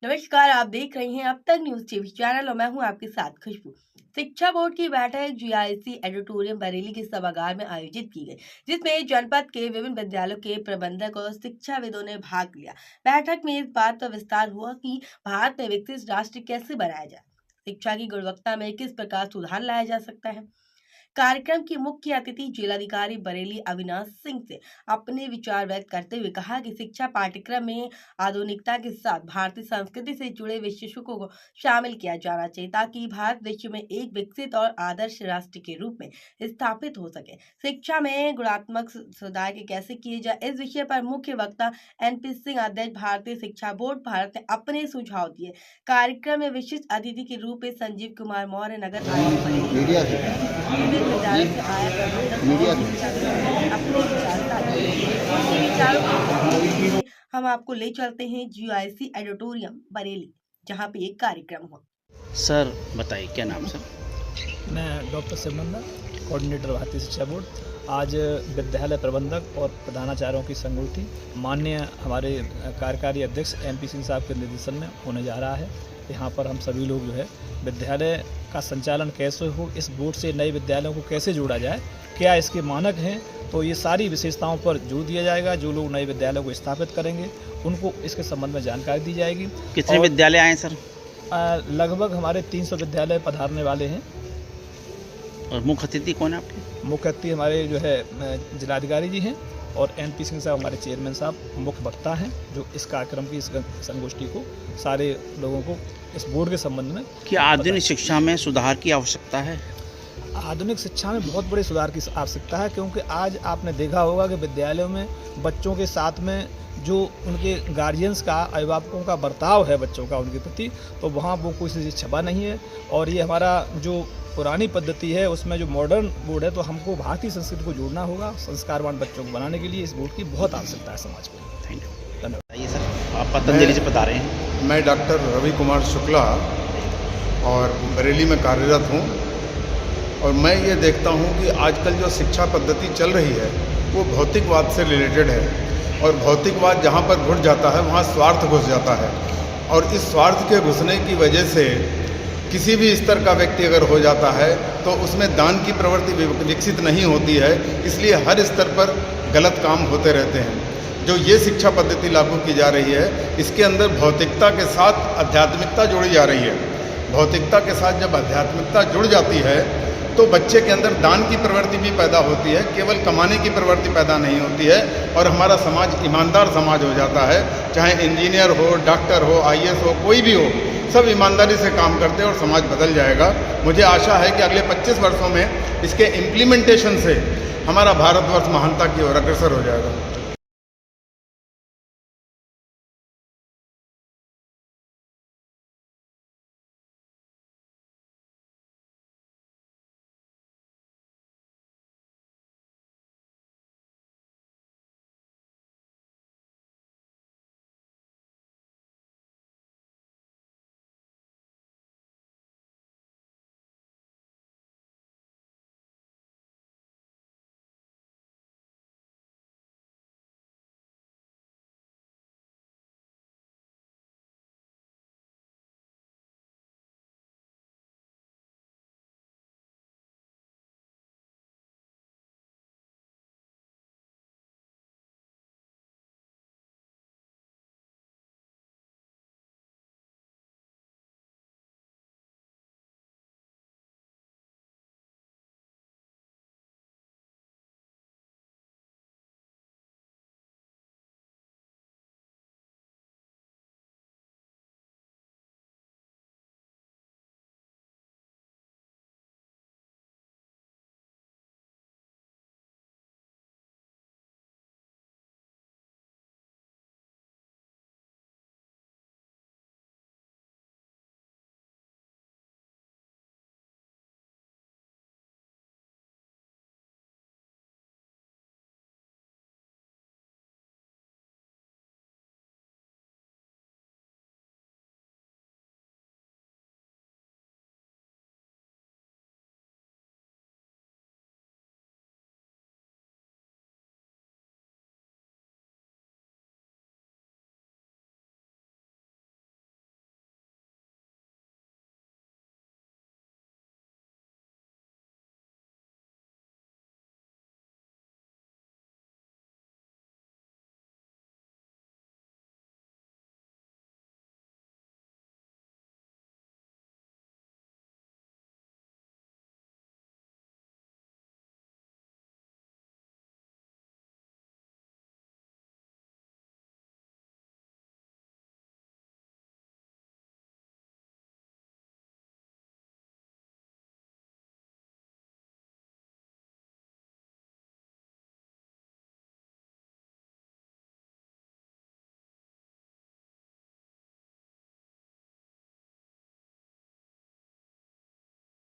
नमस्कार, आप देख रहे हैं अब तक न्यूज टीवी चैनल और मैं हूं आपके साथ खुशबू। शिक्षा बोर्ड की बैठक जीआईसी एडिटोरियम बरेली के सभागार में आयोजित की गई, जिसमें जनपद के विभिन्न विद्यालयों के प्रबंधक और शिक्षाविदों ने भाग लिया। बैठक में इस बात पर विस्तार हुआ कि भारत में विकसित राष्ट्र कैसे बनाया जाए, शिक्षा की गुणवत्ता में किस प्रकार सुधार लाया जा सकता है। कार्यक्रम की मुख्य अतिथि जिलाधिकारी बरेली अविनाश सिंह से अपने विचार व्यक्त करते हुए कहा कि शिक्षा पाठ्यक्रम में आधुनिकता के साथ भारतीय संस्कृति से जुड़े विषयों को शामिल किया जाना चाहिए, ताकि भारत विश्व में एक विकसित और आदर्श राष्ट्र के रूप में स्थापित हो सके। शिक्षा में गुणात्मक सुधार के कैसे किए जाए, इस विषय पर मुख्य वक्ता NP सिंह, अध्यक्ष भारतीय शिक्षा बोर्ड भारत, ने अपने सुझाव दिए। कार्यक्रम में विशिष्ट अतिथि के रूप में संजीव कुमार मौर्य, नगर आयुक्त बरेली, विद्यालय से आया अपने विचारों हम आपको ले चलते हैं जीआईसी एडिटोरियम बरेली, जहां पे एक कार्यक्रम हुआ। सर बताइए, क्या नाम सर? मैं डॉक्टर शिवनंदन, कोऑर्डिनेटर भारतीय शिक्षा बोर्ड। आज विद्यालय प्रबंधक और प्रधानाचार्यों की संगोष्ठी माननीय हमारे कार्यकारी अध्यक्ष NP सिंह साहब के निर्देशन में होने जा रहा है। यहाँ पर हम सभी लोग जो है विद्यालय का संचालन कैसे हो, इस बोर्ड से नए विद्यालयों को कैसे जोड़ा जाए, क्या इसके मानक हैं, तो ये सारी विशेषताओं पर जोर दिया जाएगा। जो लोग नए विद्यालयों को स्थापित करेंगे उनको इसके संबंध में जानकारी दी जाएगी। कितने विद्यालय आए सर? लगभग हमारे 300 विद्यालय पधारने वाले हैं। और मुख्य अतिथि कौन है आपके? मुख्य अतिथि हमारे जो है जिलाधिकारी जी हैं और NP सिंह साहब हमारे चेयरमैन साहब मुख्य वक्ता हैं, जो इस कार्यक्रम की, इस संगोष्ठी को सारे लोगों को इस बोर्ड के संबंध में। क्या आधुनिक शिक्षा में सुधार की आवश्यकता है? आधुनिक शिक्षा में बहुत बड़े सुधार की आवश्यकता है, क्योंकि आज आपने देखा होगा कि विद्यालयों में बच्चों के साथ में जो उनके गार्जियंस का, अभिभावकों का बर्ताव है बच्चों का उनके प्रति, तो वहाँ वो कोई चीज़ छपा नहीं है। और ये हमारा जो पुरानी पद्धति है उसमें जो मॉडर्न बोर्ड है, तो हमको भारतीय संस्कृति को जोड़ना होगा। संस्कारवान बच्चों को बनाने के लिए इस बोर्ड की बहुत आवश्यकता है समाज में। थैंक यू, धन्यवाद। सर, आप पतंजलि से बता रहे हैं। मैं डॉक्टर रवि कुमार शुक्ला और बरेली में कार्यरत हूँ, और मैं ये देखता हूँ कि आजकल जो शिक्षा पद्धति चल रही है वो भौतिकवाद से रिलेटेड है, और भौतिकवाद जहाँ पर घुस जाता है वहाँ स्वार्थ घुस जाता है, और इस स्वार्थ के घुसने की वजह से किसी भी स्तर का व्यक्ति अगर हो जाता है तो उसमें दान की प्रवृत्ति विकसित नहीं होती है। इसलिए हर स्तर पर गलत काम होते रहते हैं। जो ये शिक्षा पद्धति लागू की जा रही है, इसके अंदर भौतिकता के साथ आध्यात्मिकता जोड़ी जा रही है। भौतिकता के साथ जब आध्यात्मिकता जुड़ जाती है तो बच्चे के अंदर दान की प्रवृत्ति भी पैदा होती है, केवल कमाने की प्रवृत्ति पैदा नहीं होती है, और हमारा समाज ईमानदार समाज हो जाता है। चाहे इंजीनियर हो, डॉक्टर हो, IAS हो, कोई भी हो, सब ईमानदारी से काम करते हैं और समाज बदल जाएगा। मुझे आशा है कि अगले 25 वर्षों में इसके इम्प्लीमेंटेशन से हमारा भारतवर्ष महानता की ओर अग्रसर हो जाएगा।